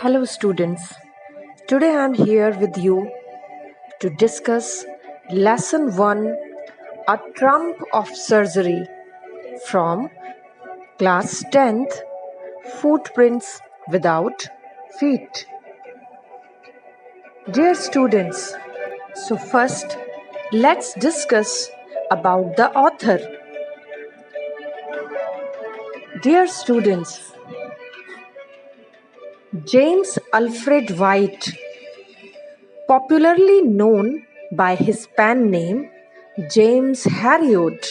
Hello, students. Today I am here with you to discuss Lesson 1, A Trump of Surgery from Class 10th, Footprints Without Feet. Dear students, so first let's discuss about the author. Dear students, James Alfred White, popularly known by his pen name James Herriot,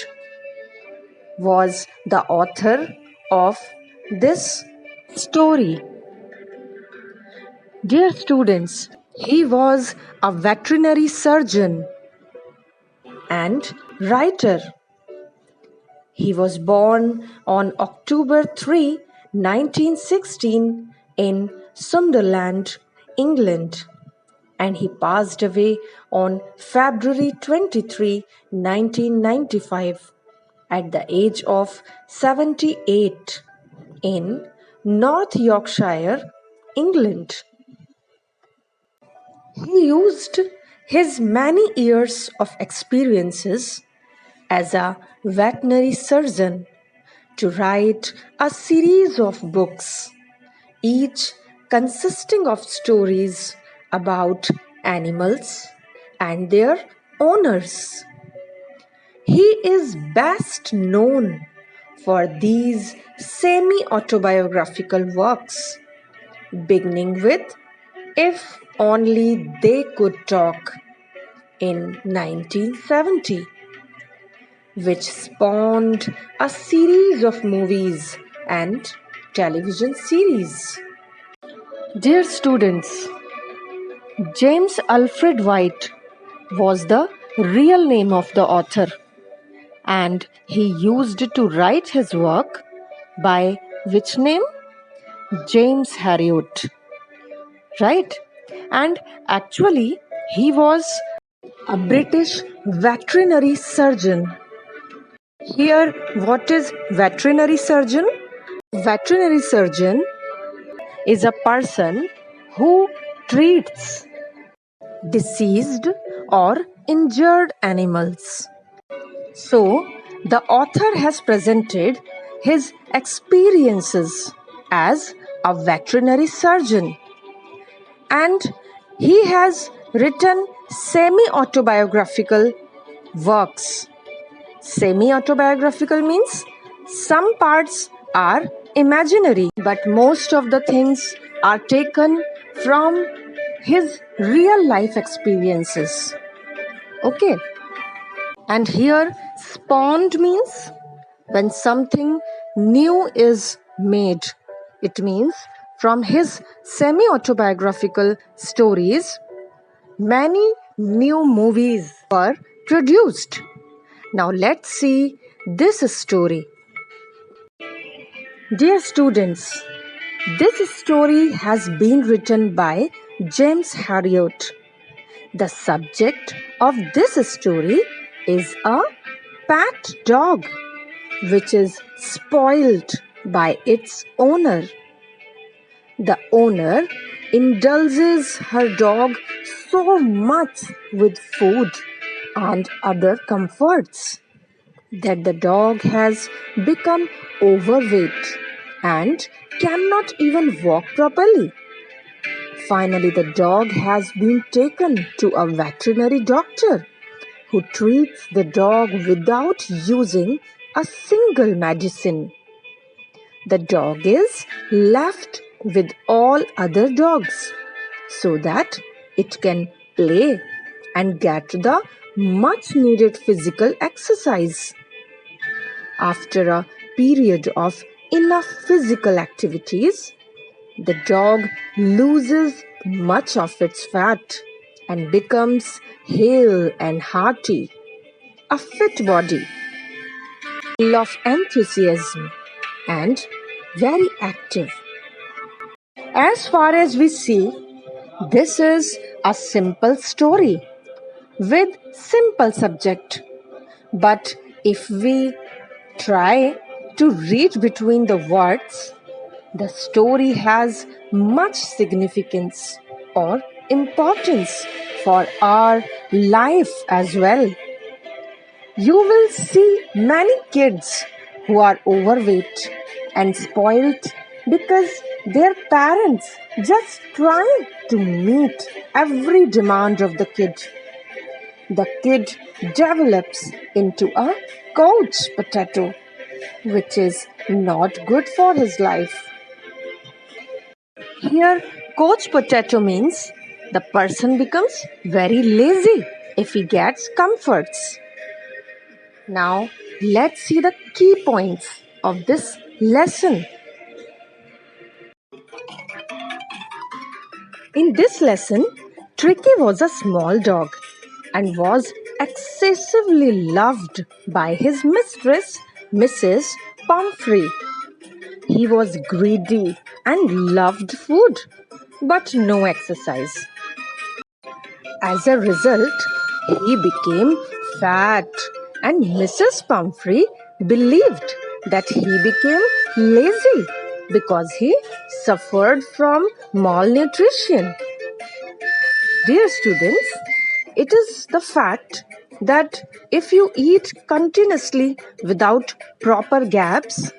was the author of this story. Dear students, he was a veterinary surgeon and writer. He was born on October 3, 1916 in Sunderland, England, and he passed away on February 23, 1995 at the age of 78 in North Yorkshire, England. He used his many years of experiences as a veterinary surgeon to write a series of books, each consisting of stories about animals and their owners. He is best known for these semi-autobiographical works, beginning with If Only They Could Talk in 1970, which spawned a series of movies and television series. Dear students, James Alfred White was the real name of the author, and he used to write his work by which name? James Herriot, right? And actually, he was a British veterinary surgeon. Here, what is veterinary surgeon? Veterinary surgeon is a person who treats deceased or injured animals. So, the author has presented his experiences as a veterinary surgeon, and he has written semi-autobiographical works. Semi-autobiographical means some parts are imaginary, but most of the things are taken from his real life experiences. Okay. And here, spawned means when something new is made. It means from his semi-autobiographical stories, many new movies were produced. Now let's see this story. Dear students, this story has been written by James Herriot. The subject of this story is a pet dog which is spoiled by its owner. The owner indulges her dog so much with food and other comforts that the dog has become overweight and cannot even walk properly. Finally, the dog has been taken to a veterinary doctor who treats the dog without using a single medicine. The dog is left with all other dogs so that it can play and get the much needed physical exercise. After a period of enough physical activities, the dog loses much of its fat and becomes hale and hearty, a fit body, full of enthusiasm and very active. As far as we see, this is a simple story with simple subject. But if we try to read between the words, The story has much significance or importance for our life as well. You will see many kids who are overweight and spoiled because their parents just try to meet every demand of the kid. The kid develops into a couch potato, which is not good for his life. Here, couch potato means the person becomes very lazy if he gets comforts. Now, let's see the key points of this lesson. In this lesson, Tricky was a small dog and was excessively loved by his mistress, Mrs. Pumphrey. He was greedy and loved food, but no exercise. As a result, he became fat, and Mrs. Pumphrey believed that he became lazy because he suffered from malnutrition. Dear students, it is the fact that if you eat continuously without proper gaps,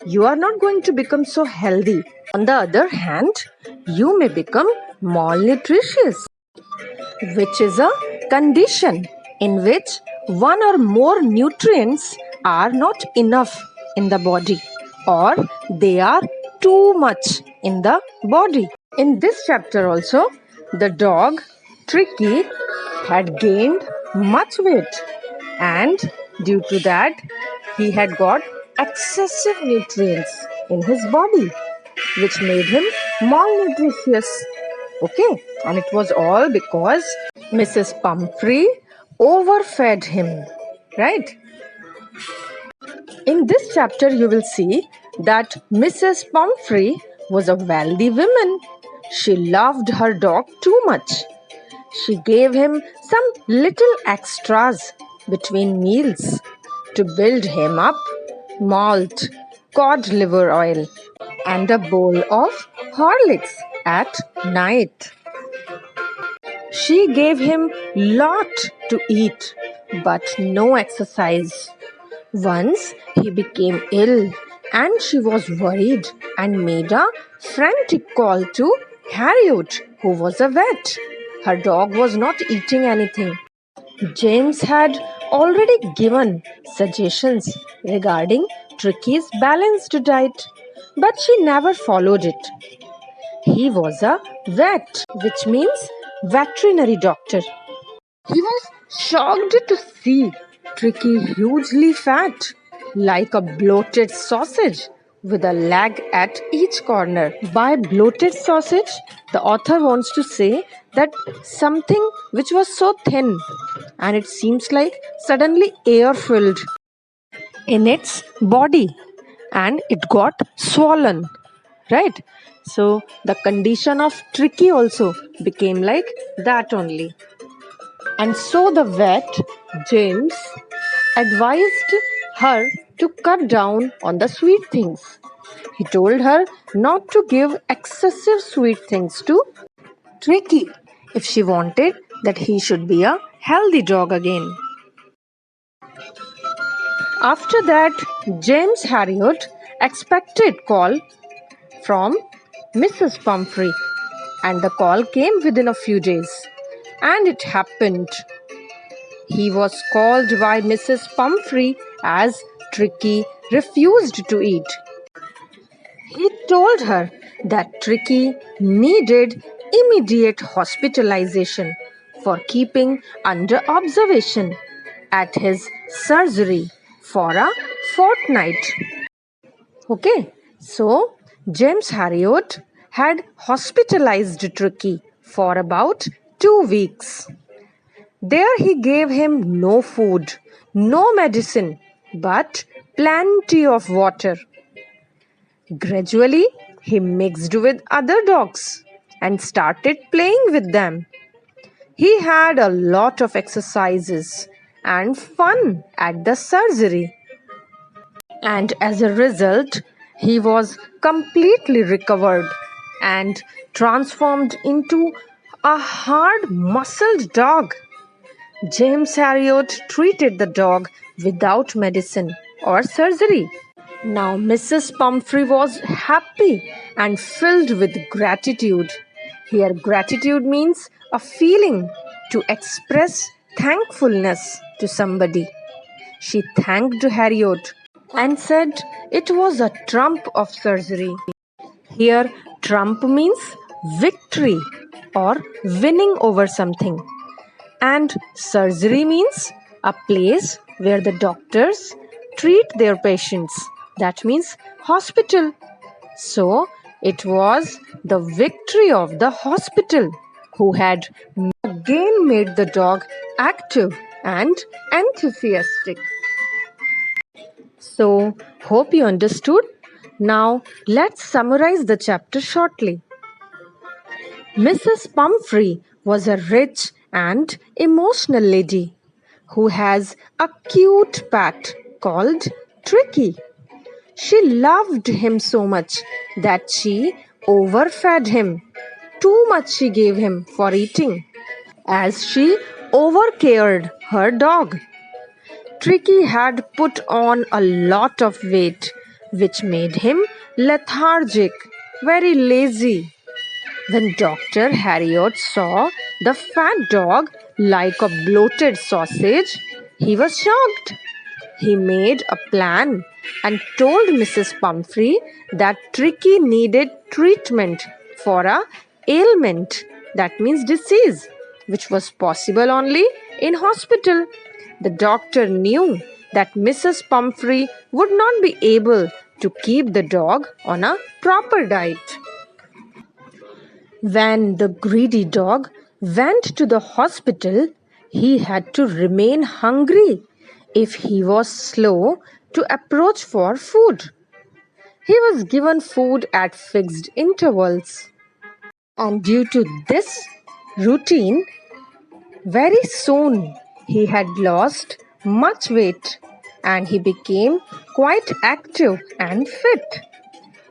you are not going to become so healthy. On the other hand, you may become malnutritious, which is a condition in which one or more nutrients are not enough in the body or they are too much in the body. In this chapter also, the dog Tricky had gained much weight, and due to that he had got excessive nutrients in his body, which made him malnutritious. Okay, and it was all because Mrs. Pumphrey overfed him, right? In this chapter, you will see that Mrs. Pumphrey was a wealthy woman. She loved her dog too much. She gave him some little extras between meals to build him up: malt, cod liver oil, and a bowl of Horlicks at night. She gave him lot to eat, but no exercise. Once he became ill and she was worried and made a frantic call to Harriet, who was a vet. Her dog was not eating anything. James had already given suggestions regarding Tricky's balanced diet, but she never followed it. He was a vet, which means veterinary doctor. He was shocked to see Tricky hugely fat, like a bloated sausage with a leg at each corner. By bloated sausage, the author wants to say that something which was so thin and it seems like suddenly air filled in its body and it got swollen, right? So the condition of Tricky also became like that only. And so the vet, James, advised her to cut down on the sweet things. He told her not to give excessive sweet things to Tricky if she wanted that he should be a healthy dog again. After that, James Harriot expected call from Mrs. Pumphrey, and the call came within a few days. And it happened. He was called by Mrs. Pumphrey as Tricky refused to eat. He told her that Tricky needed immediate hospitalization for keeping under observation at his surgery for a fortnight. Okay, so James Harriot had hospitalized Tricky for about 2 weeks. There he gave him no food, no medicine, but plenty of water. Gradually, he mixed with other dogs and started playing with them. He had a lot of exercises and fun at the surgery. And as a result, He was completely recovered and transformed into a hard muscled dog. James Harriot treated the dog without medicine or surgery. Now Mrs. Pumphrey was happy and filled with gratitude. Here, gratitude means a feeling to express thankfulness to somebody. She thanked Harriot and said it was a trump of surgery. Here, trump means victory or winning over something. And surgery means a place where the doctors treat their patients. That means hospital. So it was the victory of the hospital who had again made the dog active and enthusiastic. So, hope you understood. Now, let's summarize the chapter shortly. Mrs. Pumphrey was a rich and emotional lady who has a cute pet called Tricky. She loved him so much that she overfed him. Too much she gave him for eating, as she overcared her dog. Tricky had put on a lot of weight, which made him lethargic, very lazy. When Dr. Harriot saw the fat dog like a bloated sausage, he was shocked. He made a plan and told Mrs. Pumphrey that Tricky needed treatment for a ailment, that means disease, which was possible only in hospital. The doctor knew that Mrs. Pumphrey would not be able to keep the dog on a proper diet. When the greedy dog went to the hospital, he had to remain hungry if he was slow to approach for food. He was given food at fixed intervals. And due to this routine, very soon he had lost much weight and he became quite active and fit.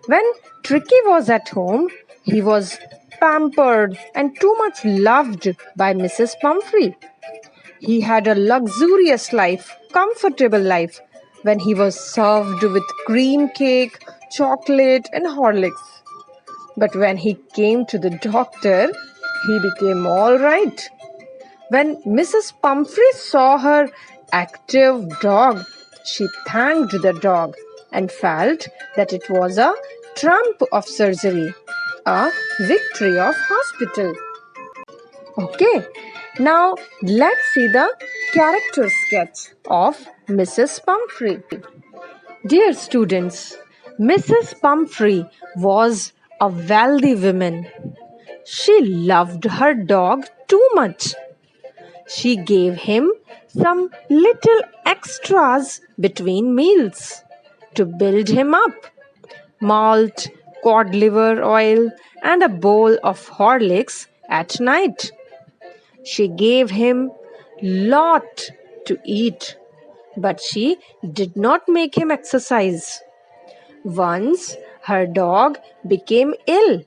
When Tricky was at home, he was pampered and too much loved by Mrs. Pumphrey. He had a luxurious life, comfortable life, when he was served with cream cake, chocolate, and Horlicks. But when he came to the doctor, he became all right. When Mrs. Pumphrey saw her active dog, she thanked the dog and felt that it was a trump of surgery, a victory of hospital. Okay, now let's see the character sketch of Mrs. Pumphrey. Dear students, Mrs. Pumphrey was a wealthy woman. She loved her dog too much. She gave him some little extras between meals to build him up: malt, cod liver oil, and a bowl of Horlicks at night. She gave him lot to eat, but she did not make him exercise. Once her dog became ill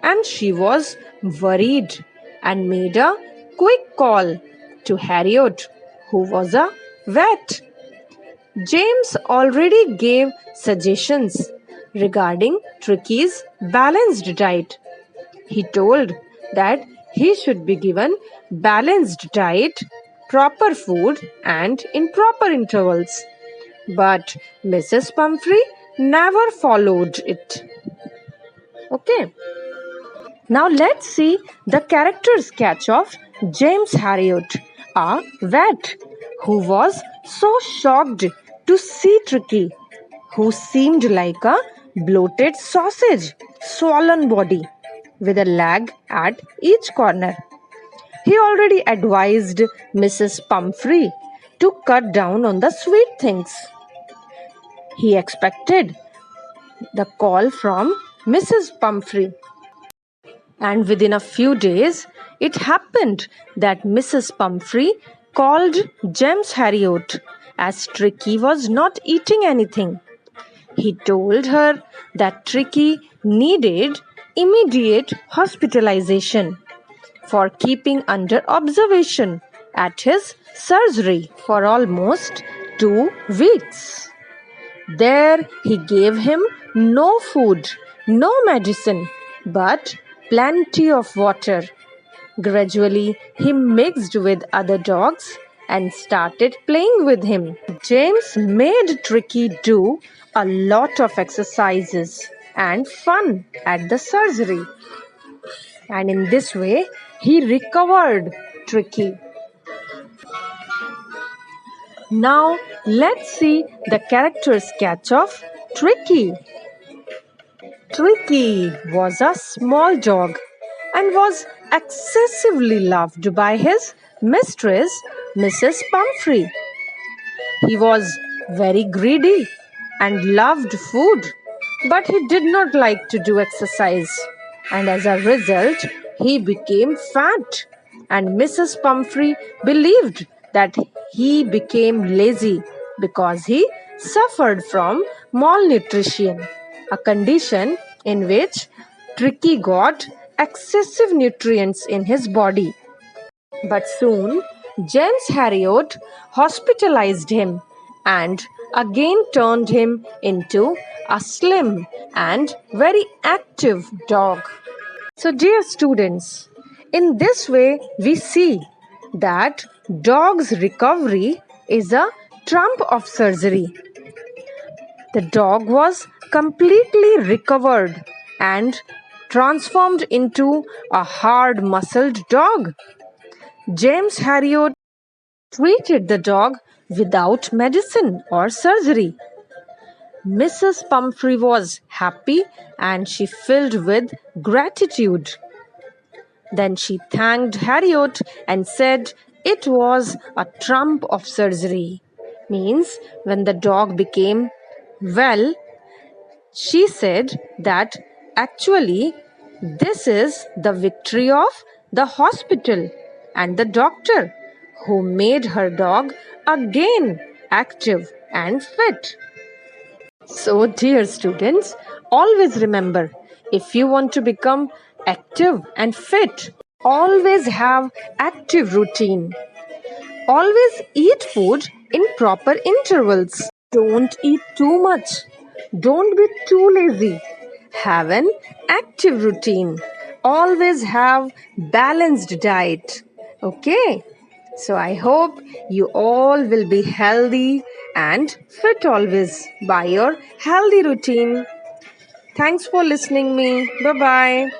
and she was worried and made a quick call to Harriot, who was a vet. James already gave suggestions regarding Tricky's balanced diet. He told that he should be given balanced diet, proper food, and in proper intervals. But Mrs. Pumphrey never followed it. Okay. Now let's see the character sketch of James Harriot, a vet who was so shocked to see Tricky, who seemed like a bloated sausage, swollen body, with a leg at each corner. He already advised Mrs. Pumphrey to cut down on the sweet things. He expected the call from Mrs. Pumphrey. And within a few days, it happened that Mrs. Pumphrey called James Harriot as Tricky was not eating anything. He told her that Tricky needed immediate hospitalization for keeping under observation at his surgery for almost 2 weeks. There he gave him no food, no medicine, but plenty of water. Gradually, he mixed with other dogs and started playing with him. James made Tricky do a lot of exercises and fun at the surgery. And in this way, he recovered Tricky. Now, let's see the character sketch of Tricky. Tricky was a small dog and was excessively loved by his mistress, Mrs. Pumphrey. He was very greedy and loved food, but he did not like to do exercise, and as a result, he became fat. And Mrs. Pumphrey believed that he became lazy because he suffered from malnutrition, a condition in which Tricky got excessive nutrients in his body. But soon James Harriot hospitalized him and again turned him into a slim and very active dog. So, dear students, in this way we see that dog's recovery is a trump of surgery. The dog was completely recovered and transformed into a hard muscled dog. James Harriot treated the dog without medicine or surgery. Mrs. Pumphrey was happy and she filled with gratitude. Then she thanked Harriot and said it was a trump of surgery. Means when the dog became well, she said that actually this is the victory of the hospital and the doctor who made her dog again active and fit. So, dear students, always remember, if you want to become active and fit, always have active routine. Always eat food in proper intervals. Don't eat too much. Don't be too lazy. Have an active routine. Always have balanced diet. Okay? So I hope you all will be healthy and fit always by your healthy routine. Thanks for listening me. Bye bye.